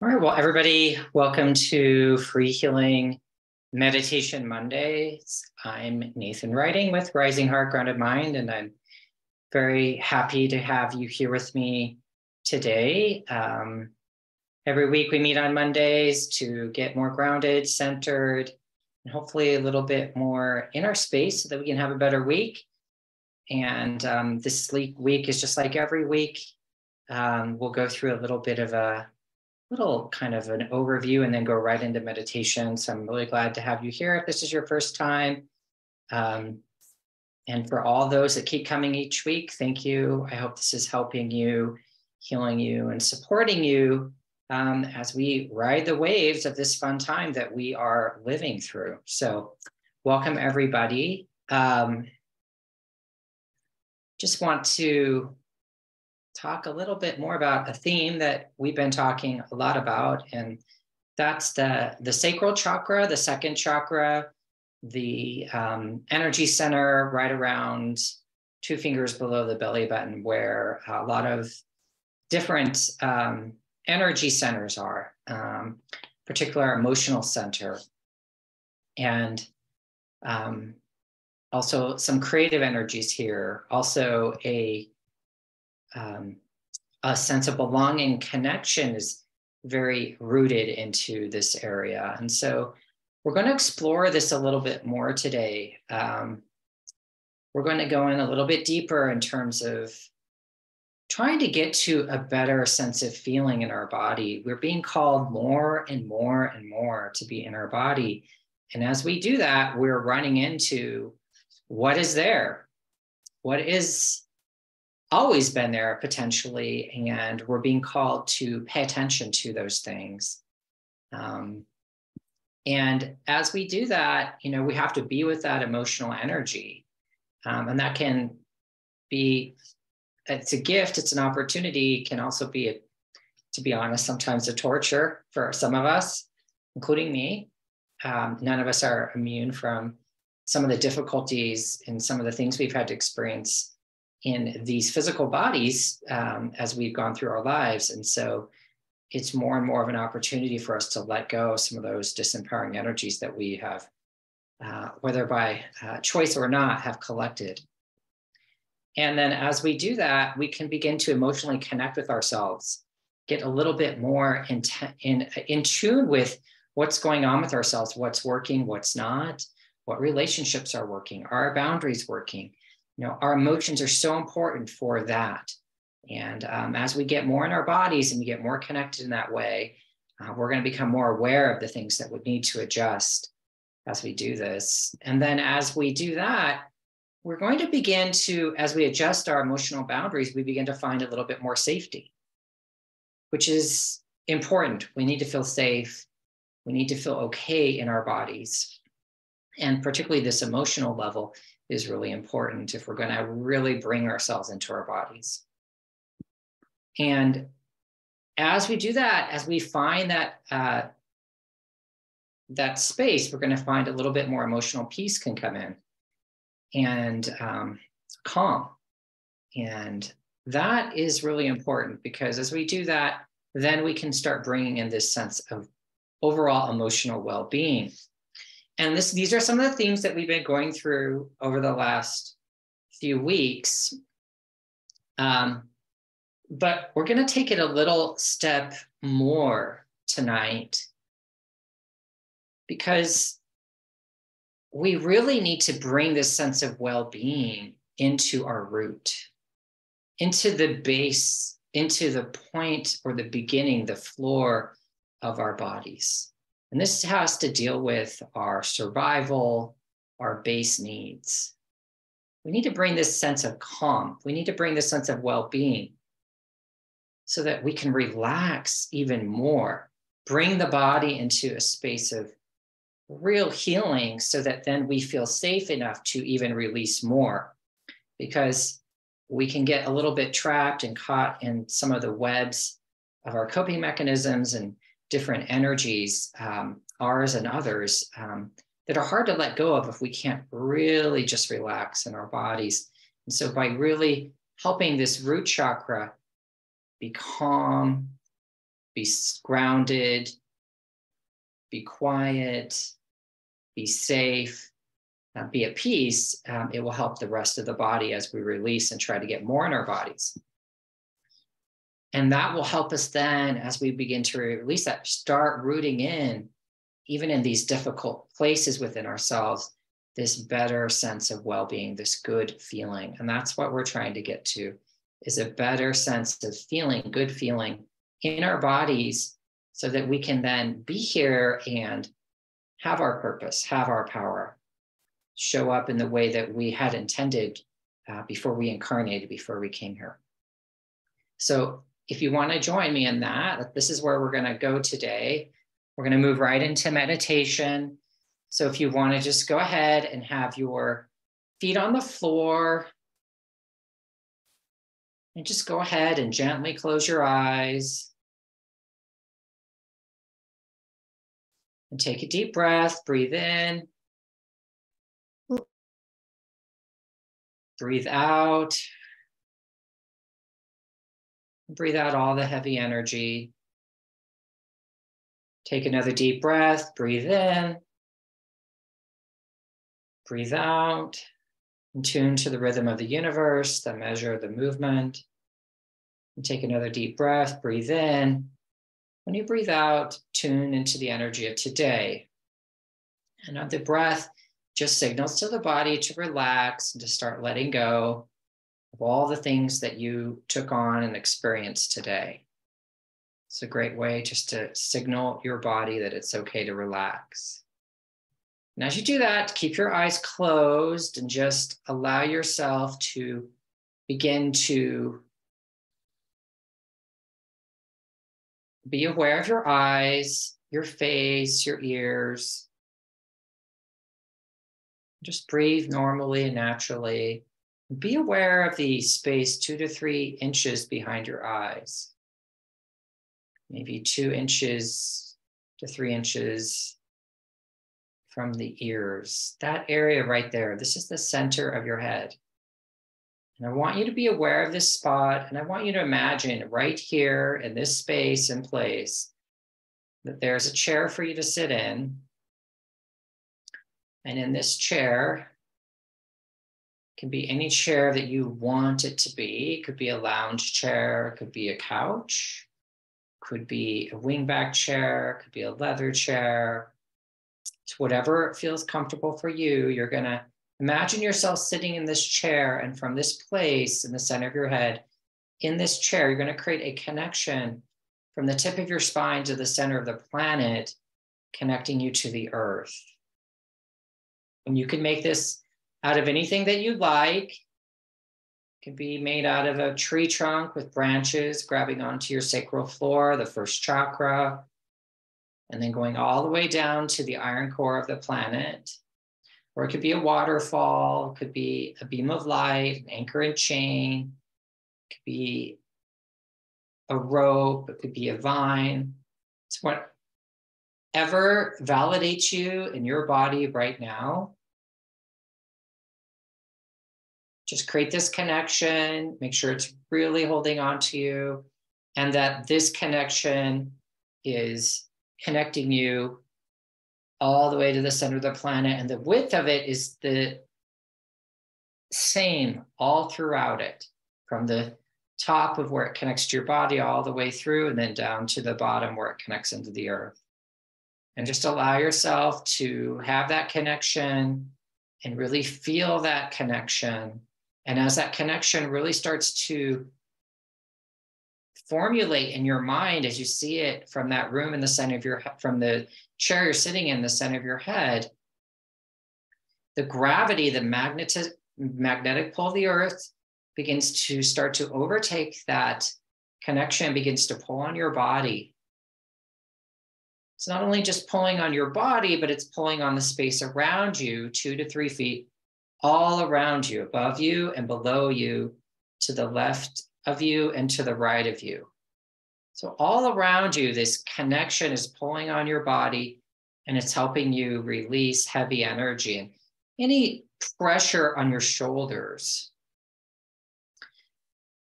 All right, well, everybody, welcome to Free Healing Meditation Mondays. I'm Nathan Writing with Rising Heart, Grounded Mind, and I'm very happy to have you here with me today. Every week we meet on Mondays to get more grounded, centered, and hopefully a little bit more in our space so that we can have a better week. And this week is just like every week. We'll go through a little bit of a little kind of an overview and then go right into meditation. So I'm really glad to have you here if this is your first time. And for all those that keep coming each week, thank you. I hope this is helping you, healing you, and supporting you as we ride the waves of this fun time that we are living through. So welcome, everybody. Just want to talk a little bit more about a theme that we've been talking a lot about, and that's the sacral chakra, the second chakra, the energy center right around 2 fingers below the belly button, where a lot of different energy centers are, particular emotional center, and also some creative energies here, also a sense of belonging, connection is very rooted into this area. And so we're going to explore this a little bit more today. We're going to go in a little bit deeper in terms of trying to get to a better sense of feeling in our body. We're being called more and more and more to be in our body. And as we do that, we're running into what is there, what is always been there potentially, and we're being called to pay attention to those things. And as we do that, we have to be with that emotional energy. And that can be, it's a gift, it's an opportunity, it can also be, to be honest, sometimes a torture for some of us, including me. None of us are immune from some of the difficulties and some of the things we've had to experience in these physical bodies as we've gone through our lives. And so it's more and more of an opportunity for us to let go of some of those disempowering energies that we have, whether by choice or not, have collected. And then as we do that, we can begin to emotionally connect with ourselves, get a little bit more in tune with what's going on with ourselves, what's working, what's not, what relationships are working, are our boundaries working? Our emotions are so important for that. And as we get more in our bodies and we get more connected in that way, we're going to become more aware of the things that would need to adjust as we do this. And then as we do that, we're going to begin to, as we adjust our emotional boundaries, we begin to find a little bit more safety, which is important. We need to feel safe. We need to feel okay in our bodies. And particularly this emotional level is really important if we're going to really bring ourselves into our bodies. And as we do that, as we find that that space, we're going to find a little bit more emotional peace can come in, and calm. And that is really important, because as we do that, then we can start bringing in this sense of overall emotional well-being. And these are some of the themes that we've been going through over the last few weeks. But we're going to take it a little step more tonight, because we really need to bring this sense of well-being into our root, into the base, into the point or the beginning, the floor of our bodies. And this has to deal with our survival, our base needs. We need to bring this sense of calm. We need to bring this sense of well-being so that we can relax even more, bring the body into a space of real healing, so that then we feel safe enough to even release more, because we can get a little bit trapped and caught in some of the webs of our coping mechanisms and different energies, ours and others, that are hard to let go of if we can't really just relax in our bodies. And so by really helping this root chakra be calm, be grounded, be quiet, be safe, be at peace, it will help the rest of the body as we release and try to get more in our bodies. And that will help us then, as we begin to release that, start rooting in, even in these difficult places within ourselves, this better sense of well-being, this good feeling. And that's what we're trying to get to, is a better sense of feeling, good feeling in our bodies, so that we can then be here and have our purpose, have our power, show up in the way that we had intended before we incarnated, before we came here. So if you want to join me in that, this is where we're going to go today. We're going to move right into meditation. So if you want to just go ahead and have your feet on the floor, and just go ahead and gently close your eyes. And take a deep breath, breathe in. Breathe out. Breathe out all the heavy energy. Take another deep breath, breathe in. Breathe out. And tune to the rhythm of the universe, the measure of the movement. And take another deep breath, breathe in. When you breathe out, tune into the energy of today. And the breath just signals to the body to relax and to start letting go of all the things that you took on and experienced today. It's a great way just to signal your body that it's okay to relax. And as you do that, keep your eyes closed and just allow yourself to begin to be aware of your eyes, your face, your ears. Just breathe normally and naturally. Be aware of the space 2 to 3 inches behind your eyes. Maybe 2 inches to 3 inches from the ears. That area right there, this is the center of your head. And I want you to be aware of this spot, and I want you to imagine right here in this space and place that there's a chair for you to sit in. And in this chair, it can be any chair that you want it to be. It could be a lounge chair, it could be a couch, could be a wingback chair, it could be a leather chair. It's whatever feels comfortable for you. You're going to imagine yourself sitting in this chair, and from this place in the center of your head, in this chair, you're going to create a connection from the tip of your spine to the center of the planet, connecting you to the earth. And you can make this out of anything that you like. It can be made out of a tree trunk with branches grabbing onto your sacral floor, the first chakra, and then going all the way down to the iron core of the planet. Or it could be a waterfall, it could be a beam of light, an anchor and chain, it could be a rope, it could be a vine. It's whatever validates you in your body right now. Just create this connection, make sure it's really holding on to you, and that this connection is connecting you all the way to the center of the planet, and the width of it is the same all throughout it, from the top of where it connects to your body all the way through, and then down to the bottom where it connects into the earth. And just allow yourself to have that connection and really feel that connection. And as that connection really starts to formulate in your mind, as you see it from that room in the center of your, from the chair you're sitting in the center of your head, the gravity, the magnetic pull of the earth begins to start to overtake that connection, begins to pull on your body. It's not only just pulling on your body, but it's pulling on the space around you, 2 to 3 feet, all around you, above you and below you, to the left of you and to the right of you. So all around you, this connection is pulling on your body, and it's helping you release heavy energy and any pressure on your shoulders.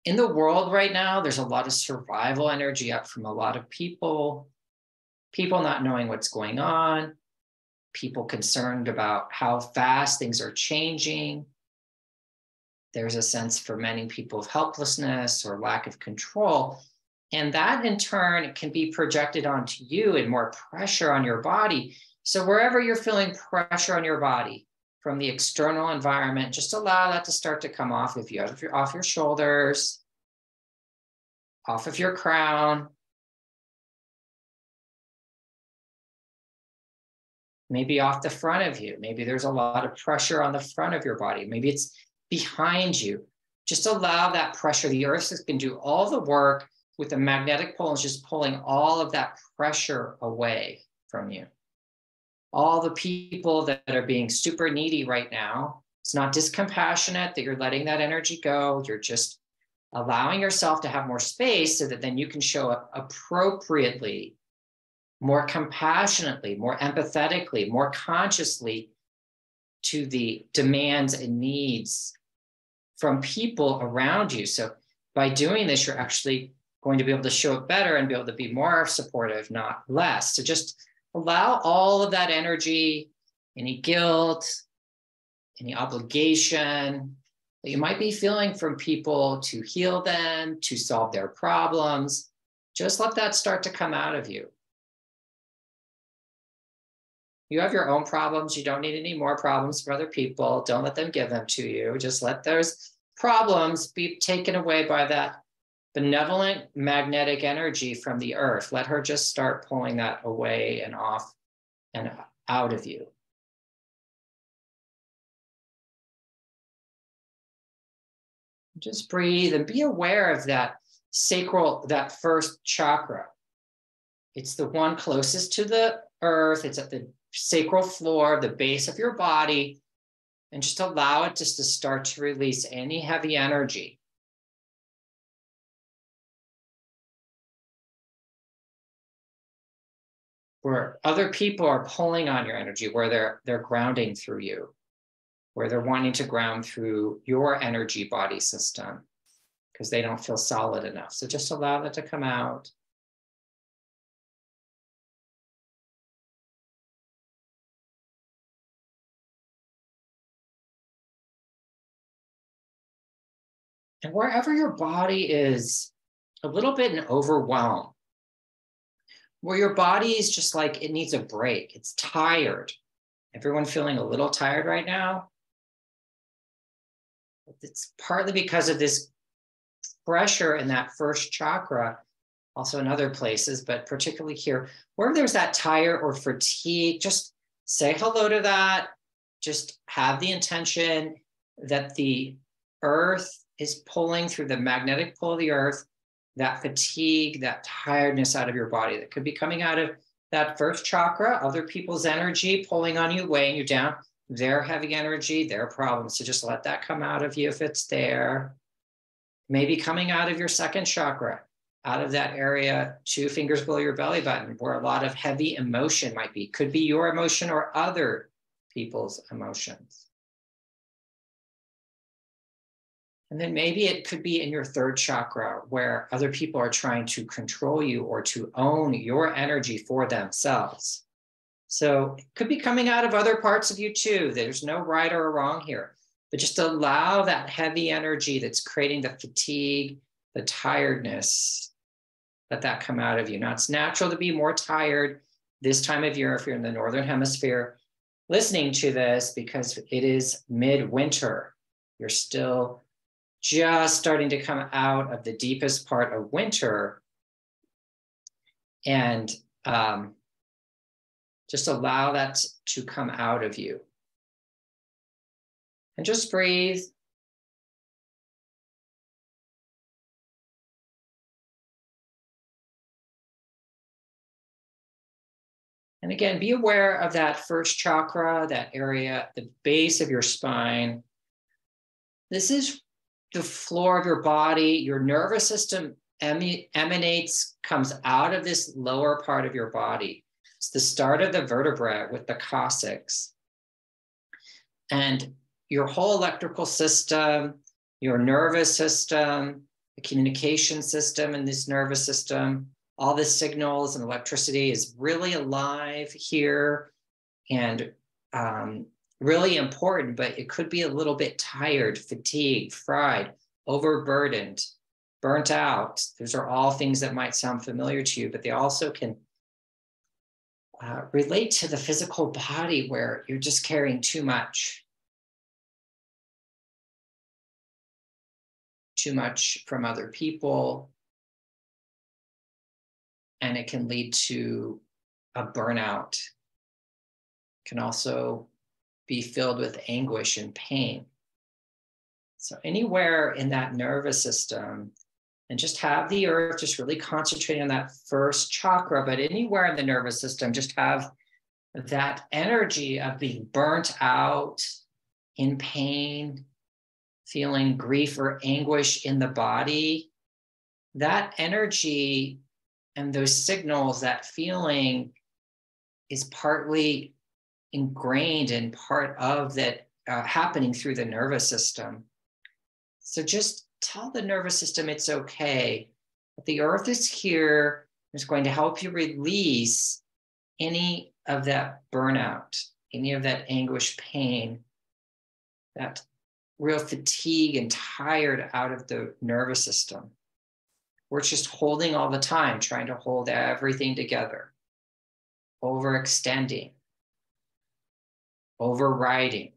in the world right now, there's a lot of survival energy up from a lot of people not knowing what's going on, people concerned about how fast things are changing. There's a sense for many people of helplessness or lack of control. And that in turn can be projected onto you and more pressure on your body. So wherever you're feeling pressure on your body from the external environment, just allow that to start to come off of you, off your shoulders, off of your crown. Maybe off the front of you. Maybe there's a lot of pressure on the front of your body. Maybe it's behind you. Just allow that pressure. The earth can do all the work with the magnetic pole, is just pulling all of that pressure away from you. All the people that are being super needy right now, it's not discompassionate that you're letting that energy go. You're just allowing yourself to have more space so that then you can show up appropriately, more compassionately, more empathetically, more consciously to the demands and needs from people around you. So by doing this, you're actually going to be able to show up better and be able to be more supportive, not less. So just allow all of that energy, any guilt, any obligation that you might be feeling from people to heal them, to solve their problems. Just let that start to come out of you. You have your own problems. You don't need any more problems for other people. Don't let them give them to you. Just let those problems be taken away by that benevolent magnetic energy from the earth. Let her just start pulling that away and off and out of you. Just breathe and be aware of that sacral, that first chakra. It's the one closest to the earth. It's at the sacral floor, the base of your body, and just allow it just to start to release any heavy energy. Where other people are pulling on your energy, where they're grounding through you, where they're wanting to ground through your energy body system because they don't feel solid enough. So just allow that to come out. And wherever your body is a little bit in overwhelm, where your body is just like it needs a break, it's tired. Everyone feeling a little tired right now? It's partly because of this pressure in that first chakra, also in other places, but particularly here, wherever there's that tired or fatigue, just say hello to that. Just have the intention that the earth is pulling through the magnetic pull of the earth, that fatigue, that tiredness out of your body that could be coming out of that first chakra, other people's energy pulling on you, weighing you down, their heavy energy, their problems. So just let that come out of you if it's there. Maybe coming out of your second chakra, out of that area 2 fingers below your belly button, where a lot of heavy emotion might be. Could be your emotion or other people's emotions. And then maybe it could be in your third chakra, where other people are trying to control you or to own your energy for themselves. So it could be coming out of other parts of you too. There's no right or wrong here, but just allow that heavy energy that's creating the fatigue, the tiredness, let that come out of you. Now it's natural to be more tired this time of year if you're in the Northern Hemisphere listening to this, because it is midwinter. You're still just starting to come out of the deepest part of winter. And just allow that to come out of you. And just breathe. And again, be aware of that first chakra, that area, the base of your spine. This is the floor of your body. Your nervous system emanates, comes out of this lower part of your body. It's the start of the vertebrae with the coccyx. And your whole electrical system, your nervous system, the communication system in this nervous system, all the signals and electricity is really alive here and really important, but it could be a little bit tired, fatigued, fried, overburdened, burnt out. Those are all things that might sound familiar to you, but they also can relate to the physical body where you're just carrying too much from other people. And it can lead to a burnout. It can also be filled with anguish and pain. So anywhere in that nervous system, and just have the earth just really concentrating on that first chakra, but anywhere in the nervous system, just have that energy of being burnt out, in pain, feeling grief or anguish in the body. That energy and those signals, that feeling is partly ingrained and part of that happening through the nervous system. So just tell the nervous system it's okay. That the earth is here. It's going to help you release any of that burnout, any of that anguish, pain, that real fatigue and tired out of the nervous system. We're just holding all the time, trying to hold everything together, overextending, overriding,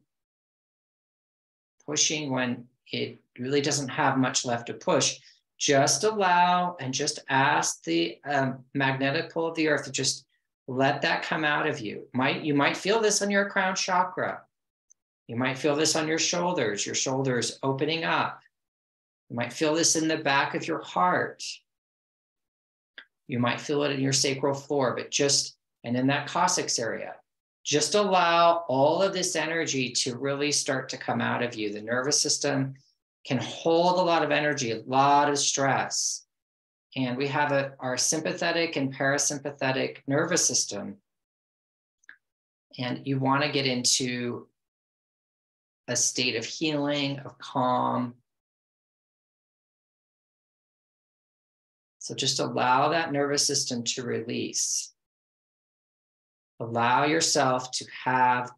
pushing when it really doesn't have much left to push. Just allow and just ask the magnetic pull of the earth to just let that come out of you. You might feel this on your crown chakra. You might feel this on your shoulders opening up. You might feel this in the back of your heart. You might feel it in your sacral floor, and in that coccyx area. Just allow all of this energy to really start to come out of you. The nervous system can hold a lot of energy, a lot of stress. And we have our sympathetic and parasympathetic nervous system. And you want to get into a state of healing, of calm. So just allow that nervous system to release. Allow yourself to have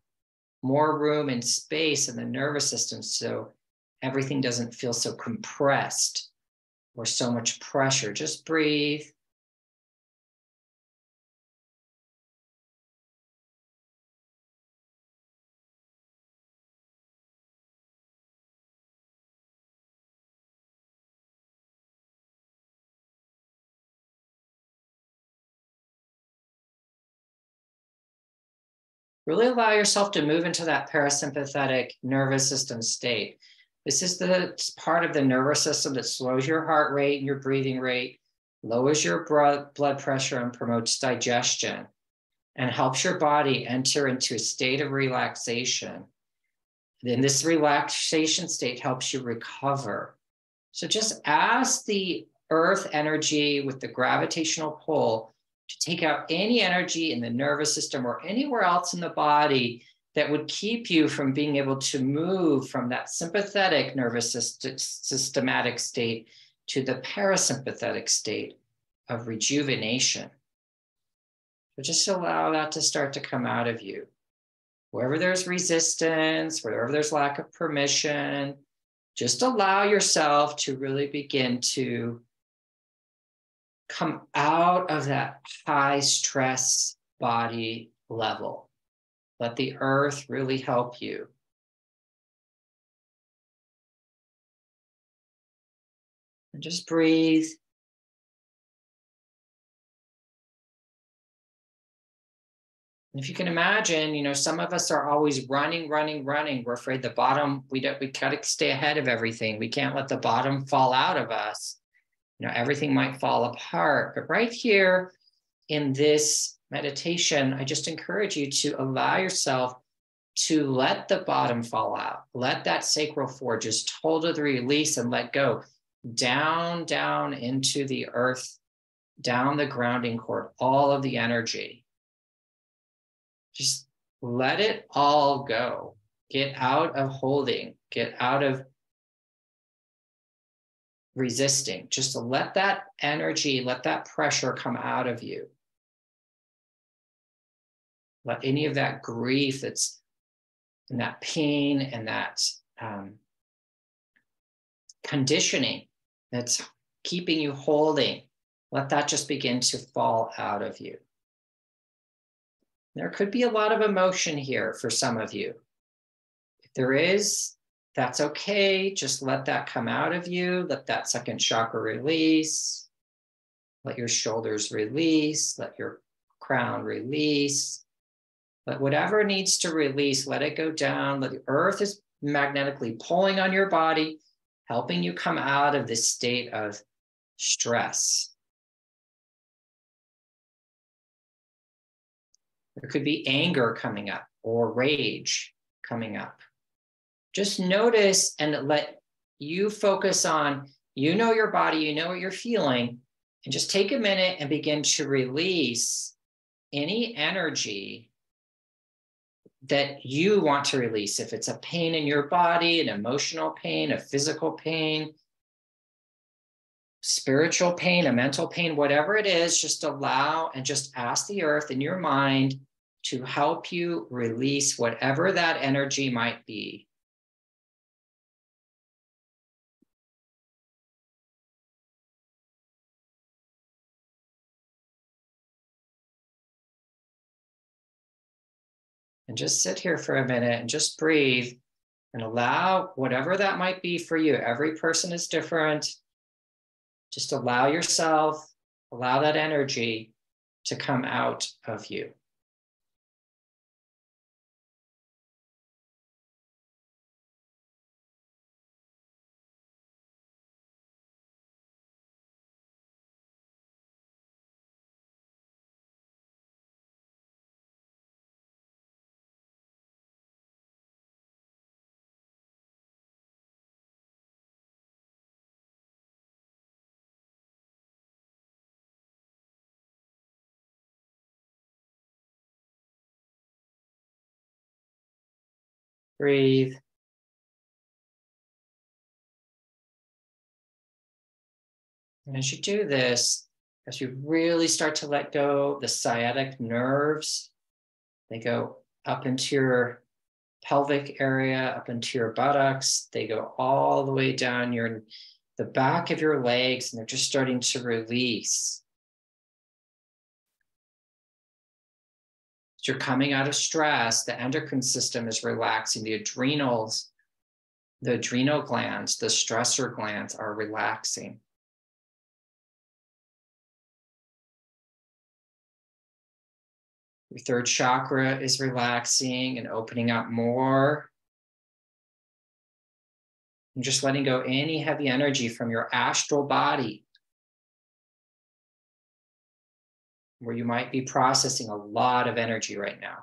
more room and space in the nervous system so everything doesn't feel so compressed or so much pressure. Just breathe. Really allow yourself to move into that parasympathetic nervous system state. This is the part of the nervous system that slows your heart rate and your breathing rate, lowers your blood pressure, and promotes digestion, and helps your body enter into a state of relaxation. Then this relaxation state helps you recover. So just ask the earth energy with the gravitational pull to take out any energy in the nervous system or anywhere else in the body that would keep you from being able to move from that sympathetic nervous systematic state to the parasympathetic state of rejuvenation. So just allow that to start to come out of you. Wherever there's resistance, wherever there's lack of permission, just allow yourself to really begin to come out of that high stress body level. Let the earth really help you. And just breathe. And if you can imagine, some of us are always running. We're afraid the bottom, we got to stay ahead of everything. We can't let the bottom fall out of us. Everything might fall apart. But right here in this meditation, I just encourage you to allow yourself to let the bottom fall out. Let that sacral floor just totally release and let go. Down into the earth, down the grounding cord, all of the energy. Just let it all go. Get out of holding. Get out of resisting, just to let that energy, let that pressure come out of you. Let any of that grief that's and that pain and that conditioning that's keeping you holding, let that just begin to fall out of you. There could be a lot of emotion here for some of you. If there is, that's okay. Just let that come out of you. Let that second chakra release. Let your shoulders release. Let your crown release. Let whatever needs to release, let it go down. Let the earth is magnetically pulling on your body, helping you come out of this state of stress. There could be anger coming up or rage coming up. Just notice and let you focus on, you know your body, you know what you're feeling, and just take a minute and begin to release any energy that you want to release. If it's a pain in your body, an emotional pain, a physical pain, spiritual pain, a mental pain, whatever it is, just allow and just ask the earth in your mind to help you release whatever that energy might be. And just sit here for a minute and just breathe and allow whatever that might be for you. Every person is different. Just allow yourself, allow that energy to come out of you. Breathe. And as you do this, as you really start to let go, the sciatic nerves, they go up into your pelvic area, up into your buttocks. They go all the way down the back of your legs, and they're just starting to release. As you're coming out of stress, the endocrine system is relaxing. The adrenals, the adrenal glands, the stressor glands are relaxing. Your third chakra is relaxing and opening up more. And just letting go any heavy energy from your astral body, where you might be processing a lot of energy right now.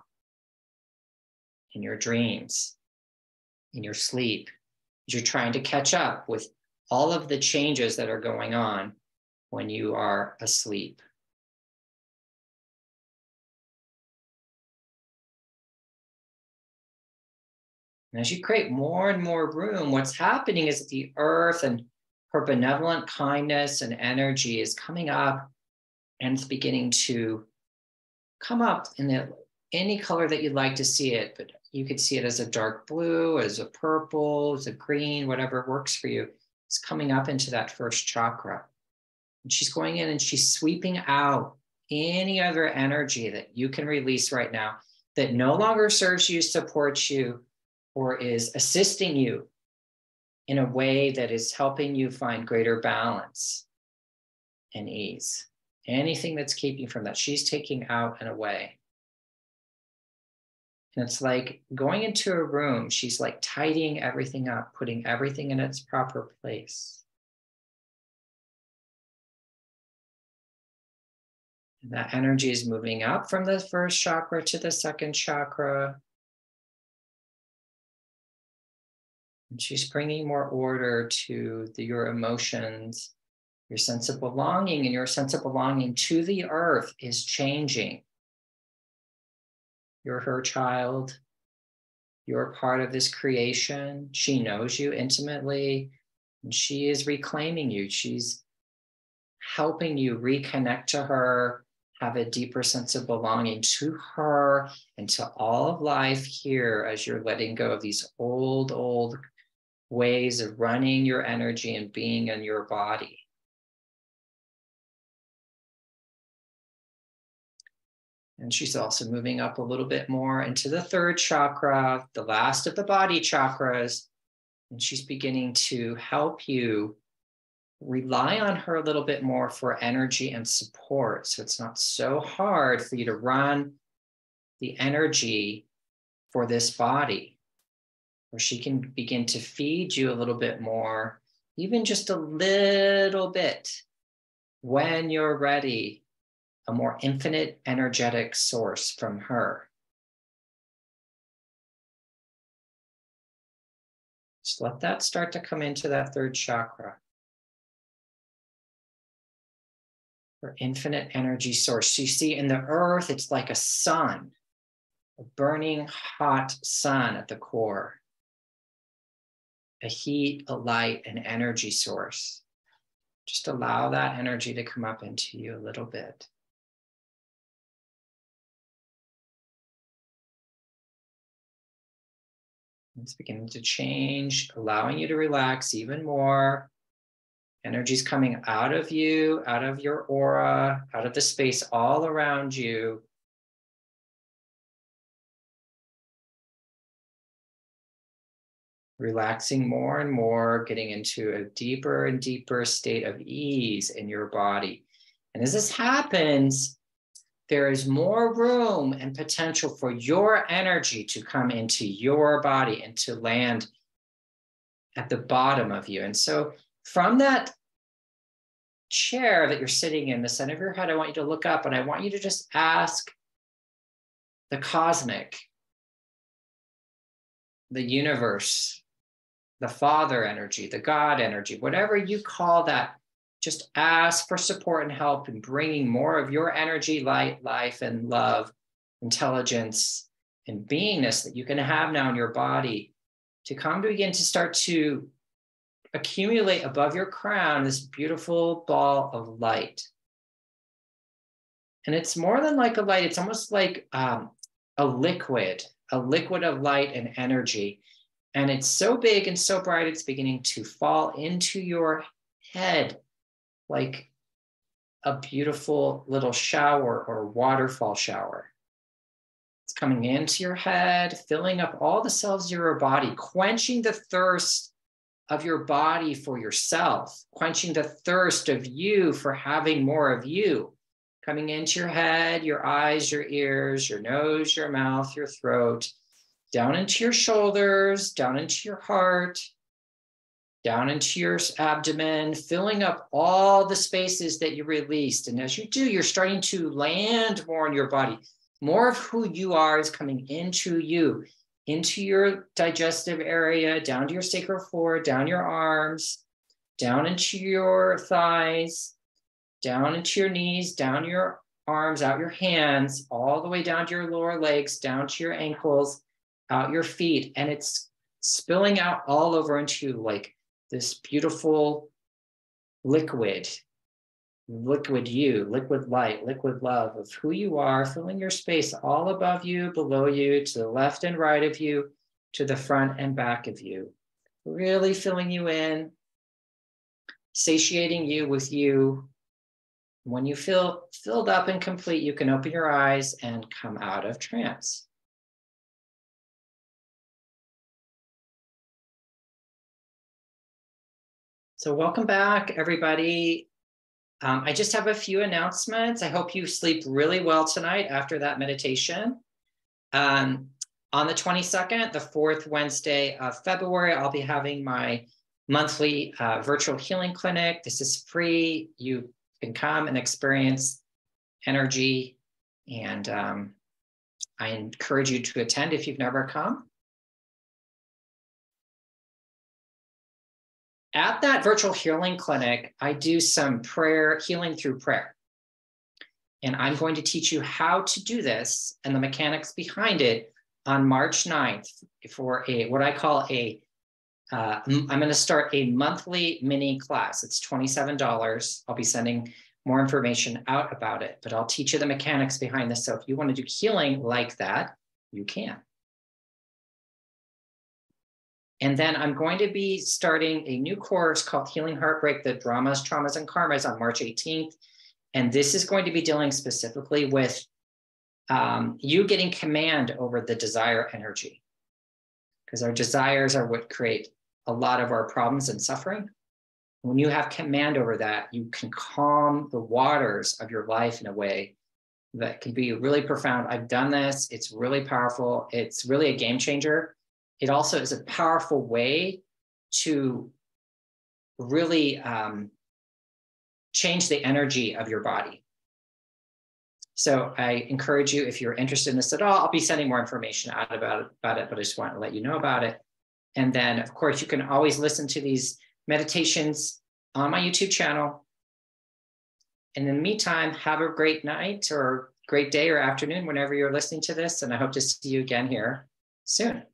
In your dreams, in your sleep, as you're trying to catch up with all of the changes that are going on when you are asleep. And as you create more and more room, what's happening is that the earth and her benevolent kindness and energy is coming up, and it's beginning to come up in any color that you'd like to see it. But you could see it as a dark blue, as a purple, as a green, whatever works for you. It's coming up into that first chakra. And she's going in and she's sweeping out any other energy that you can release right now that no longer serves you, supports you, or is assisting you in a way that is helping you find greater balance and ease. Anything that's keeping you from that, she's taking out and away. And it's like going into a room, she's like tidying everything up, putting everything in its proper place. And that energy is moving up from the first chakra to the second chakra. And she's bringing more order to your emotions, your sense of belonging, and your sense of belonging to the earth is changing. You're her child. You're part of this creation. She knows you intimately. And she is reclaiming you. She's helping you reconnect to her, have a deeper sense of belonging to her and to all of life here as you're letting go of these old ways of running your energy and being in your body. And she's also moving up a little bit more into the third chakra, the last of the body chakras. And she's beginning to help you rely on her a little bit more for energy and support. So it's not so hard for you to run the energy for this body, where she can begin to feed you a little bit more, even just a little bit, when you're ready, a more infinite energetic source from her. Just let that start to come into that third chakra. Her infinite energy source. So you see in the earth, it's like a sun, a burning hot sun at the core. A heat, a light, an energy source. Just allow that energy to come up into you a little bit. It's beginning to change, allowing you to relax even more. Energy's coming out of you, out of your aura, out of the space all around you. Relaxing more and more, getting into a deeper and deeper state of ease in your body. And as this happens, there is more room and potential for your energy to come into your body and to land at the bottom of you. And so from that chair that you're sitting in, the center of your head, I want you to look up and I want you to just ask the cosmic, the universe, the Father energy, the God energy, whatever you call that, just ask for support and help in bringing more of your energy, light, life, and love, intelligence, and beingness that you can have now in your body to come to begin to start to accumulate above your crown this beautiful ball of light. And it's more than like a light, it's almost like a liquid of light and energy. And it's so big and so bright, it's beginning to fall into your head like a beautiful little shower or waterfall shower. It's coming into your head, filling up all the cells of your body, quenching the thirst of your body for yourself, quenching the thirst of you for having more of you, coming into your head, your eyes, your ears, your nose, your mouth, your throat, down into your shoulders, down into your heart, down into your abdomen, filling up all the spaces that you released. And as you do, you're starting to land more in your body. More of who you are is coming into you, into your digestive area, down to your sacral floor, down your arms, down into your thighs, down into your knees, down your arms, out your hands, all the way down to your lower legs, down to your ankles, out your feet. And it's spilling out all over into you like this beautiful liquid you, liquid light, liquid love of who you are, filling your space all above you, below you, to the left and right of you, to the front and back of you. Really filling you in, satiating you with you. When you feel filled up and complete, you can open your eyes and come out of trance. So welcome back, everybody. I just have a few announcements. I hope you sleep really well tonight after that meditation. On the 22nd, the fourth Wednesday of February, I'll be having my monthly virtual healing clinic. This is free. You can come and experience energy, and I encourage you to attend if you've never come. At that virtual healing clinic, I do some prayer, healing through prayer. And I'm going to teach you how to do this and the mechanics behind it on March 9th for what I call a I'm going to start a monthly mini class. It's $27. I'll be sending more information out about it, but I'll teach you the mechanics behind this. So if you want to do healing like that, you can. And then I'm going to be starting a new course called Healing Heartbreak, the Dramas, Traumas, and Karmas on March 18th. And this is going to be dealing specifically with you getting command over the desire energy. Because our desires are what create a lot of our problems and suffering. When you have command over that, you can calm the waters of your life in a way that can be really profound. I've done this. It's really powerful. It's really a game changer. It also is a powerful way to really change the energy of your body. So I encourage you, if you're interested in this at all, I'll be sending more information out about it, but I just want to let you know about it. And then, of course, you can always listen to these meditations on my YouTube channel. And in the meantime, have a great night or great day or afternoon, whenever you're listening to this. And I hope to see you again here soon.